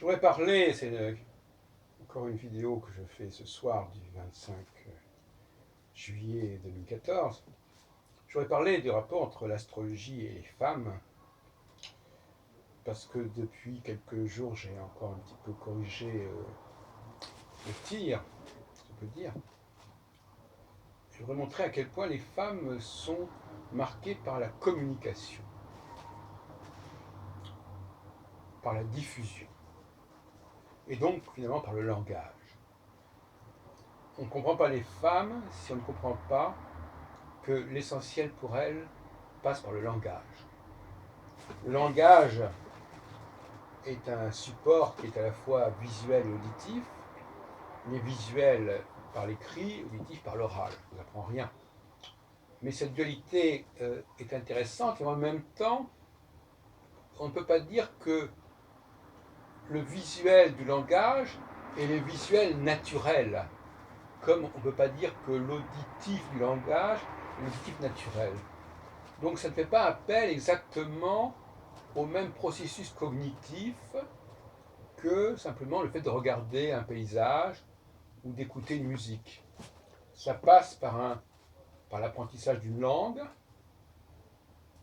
voudrais parler, encore une vidéo que je fais ce soir du 25 juillet 2014. Je voudrais parler du rapport entre l'astrologie et les femmes, parce que depuis quelques jours, j'ai encore un petit peu corrigé le tir, si on peut dire. Je voudrais montrer à quel point les femmes sont marquées par la communication, par la diffusion, et donc finalement par le langage. On ne comprend pas les femmes si on ne comprend pas que l'essentiel pour elles passe par le langage. Le langage est un support qui est à la fois visuel et auditif. Il est visuel par l'écrit, auditif par l'oral. On n'apprend rien. Mais cette dualité est intéressante et en même temps, on ne peut pas dire que le visuel du langage est le visuel naturel, comme on ne peut pas dire que l'auditif du langage est l'auditif naturel. Donc ça ne fait pas appel exactement au même processus cognitif que simplement le fait de regarder un paysage ou d'écouter une musique. Ça passe par l'apprentissage d'une langue,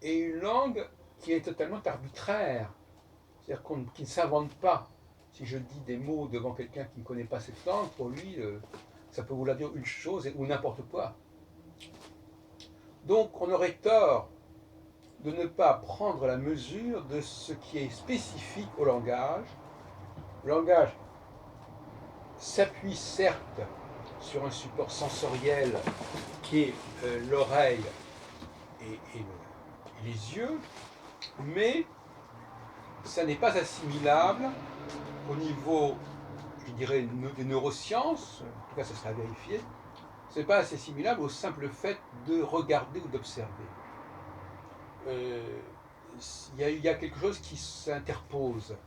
et une langue qui est totalement arbitraire, c'est-à-dire qui ne s'invente pas. Si je dis des mots devant quelqu'un qui ne connaît pas cette langue, pour lui, ça peut vouloir dire une chose ou n'importe quoi. Donc on aurait tort de ne pas prendre la mesure de ce qui est spécifique au langage. Le langage s'appuie certes sur un support sensoriel qui est l'oreille et les yeux, mais ça n'est pas assimilable au niveau, je dirais, des neurosciences, en tout cas ça sera vérifié, ce n'est pas assimilable au simple fait de regarder ou d'observer. Il y a quelque chose qui s'interpose.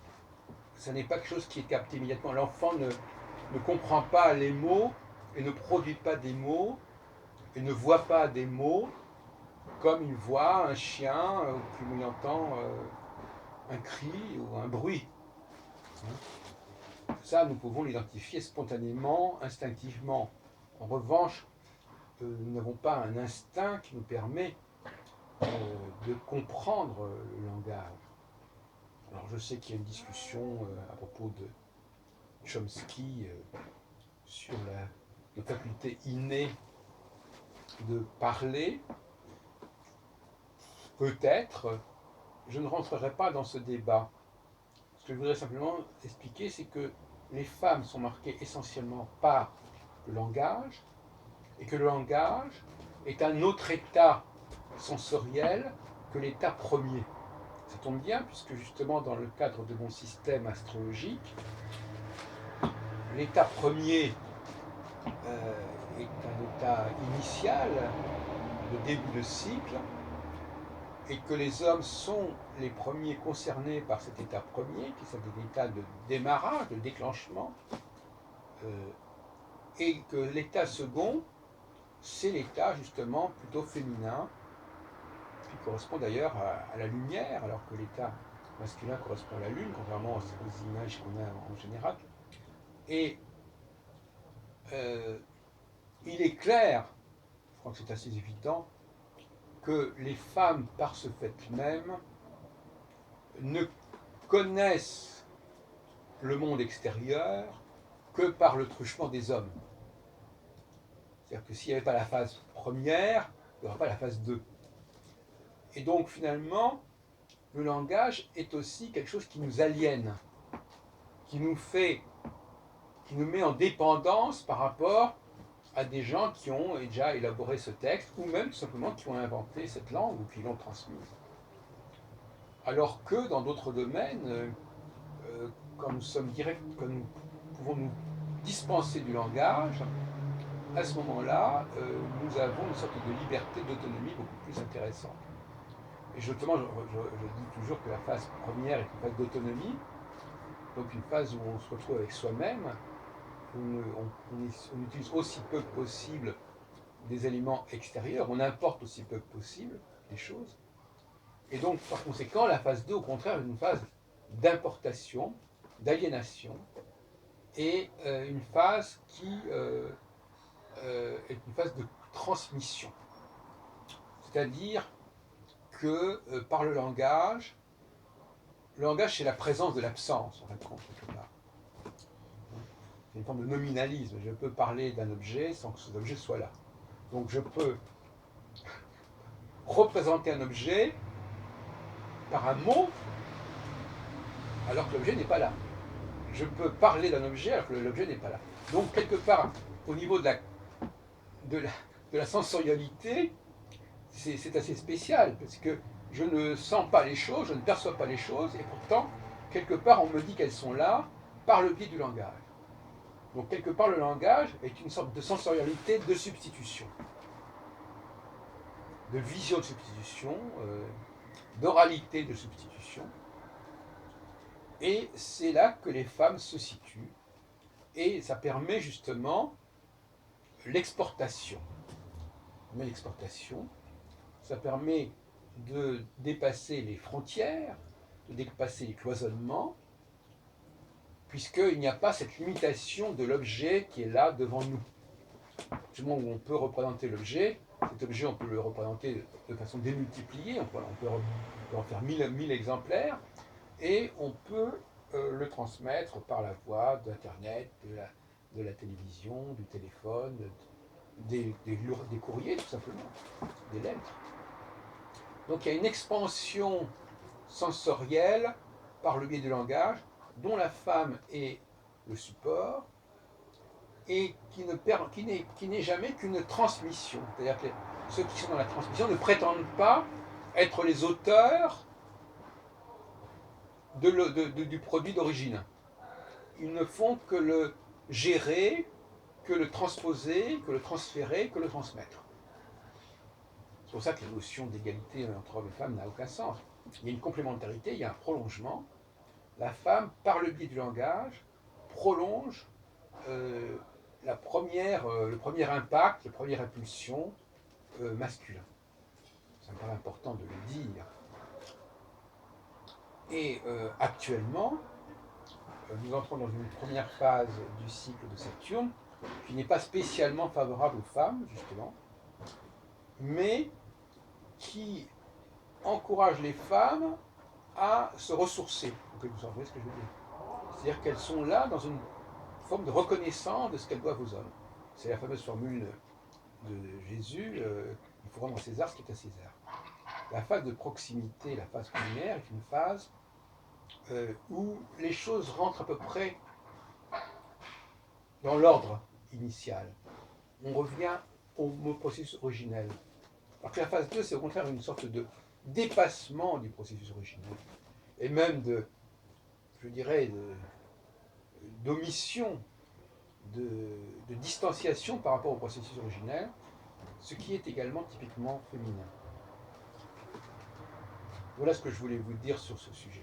Ce n'est pas quelque chose qui est capté immédiatement. L'enfant ne comprend pas les mots et ne produit pas des mots et ne voit pas des mots comme il voit un chien ou comme il entend un cri ou un bruit. Ça, nous pouvons l'identifier spontanément, instinctivement. En revanche, nous n'avons pas un instinct qui nous permet de comprendre le langage. Alors je sais qu'il y a une discussion à propos de Chomsky sur la faculté innée de parler. Peut-être, je ne rentrerai pas dans ce débat. Ce que je voudrais simplement expliquer, c'est que les femmes sont marquées essentiellement par le langage, et que le langage est un autre état sensoriel que l'état premier. Ça tombe bien, puisque justement dans le cadre de mon système astrologique, l'état premier est un état initial, de début de cycle, et que les hommes sont les premiers concernés par cet état premier, qui est un état de démarrage, de déclenchement, et que l'état second, c'est l'état justement plutôt féminin, qui correspond d'ailleurs à la lumière, alors que l'état masculin correspond à la lune, contrairement aux images qu'on a en général. Et il est clair, je crois que c'est assez évident, que les femmes, par ce fait même, ne connaissent le monde extérieur que par le truchement des hommes. C'est-à-dire que s'il n'y avait pas la phase première, il n'y aura pas la phase 2. Et donc finalement, le langage est aussi quelque chose qui nous aliène, qui nous met en dépendance par rapport à des gens qui ont déjà élaboré ce texte, ou même tout simplement qui ont inventé cette langue ou qui l'ont transmise. Alors que dans d'autres domaines, quand nous pouvons nous dispenser du langage, à ce moment-là, nous avons une sorte de liberté, d'autonomie beaucoup plus intéressante. Et justement, je dis toujours que la phase première est une phase d'autonomie, donc une phase où on se retrouve avec soi-même, on utilise aussi peu que possible des éléments extérieurs, on importe aussi peu que possible des choses. Et donc, par conséquent, la phase 2, au contraire, est une phase d'importation, d'aliénation et une phase qui est une phase de transmission. C'est-à-dire que par le langage c'est la présence de l'absence, en fin de compte, quelque part. C'est une forme de nominalisme. Je peux parler d'un objet sans que cet objet soit là. Donc je peux représenter un objet par un mot alors que l'objet n'est pas là. Je peux parler d'un objet alors que l'objet n'est pas là. Donc quelque part, au niveau de la sensorialité, c'est assez spécial, parce que je ne sens pas les choses, je ne perçois pas les choses, et pourtant, quelque part, on me dit qu'elles sont là par le biais du langage. Donc quelque part, le langage est une sorte de sensorialité de substitution, de vision de substitution, d'oralité de substitution. Et c'est là que les femmes se situent, et ça permet justement l'exportation. Mais l'exportation, ça permet de dépasser les frontières, de dépasser les cloisonnements, puisqu'il n'y a pas cette limitation de l'objet qui est là devant nous. Du moment où on peut représenter l'objet, cet objet on peut le représenter de façon démultipliée, on peut en faire 1000 exemplaires, et on peut le transmettre par la voie d'Internet, de la télévision, du téléphone, des courriers tout simplement, des lettres. Donc il y a une expansion sensorielle par le biais du langage dont la femme est le support et qui n'est jamais qu'une transmission. C'est-à-dire que ceux qui sont dans la transmission ne prétendent pas être les auteurs du produit d'origine. Ils ne font que le gérer, que le transposer, que le transférer, que le transmettre. C'est pour ça que la notion d'égalité entre hommes et femmes n'a aucun sens. Il y a une complémentarité, il y a un prolongement. La femme, par le biais du langage, prolonge le premier impact, la première impulsion masculin. Ça me paraît important de le dire. Et actuellement, nous entrons dans une première phase du cycle de Saturne qui n'est pas spécialement favorable aux femmes, justement, mais qui encourage les femmes à se ressourcer, pour que vous sachiez ce que je veux dire. C'est-à-dire qu'elles sont là dans une forme de reconnaissance de ce qu'elles doivent aux hommes. C'est la fameuse formule de Jésus, il faut rendre à César ce qui est à César. La phase de proximité, la phase première, est une phase où les choses rentrent à peu près dans l'ordre initial. On revient au processus originel. Alors que la phase 2, c'est au contraire une sorte de dépassement du processus originel, et même d'omission, de distanciation par rapport au processus originel, ce qui est également typiquement féminin. Voilà ce que je voulais vous dire sur ce sujet.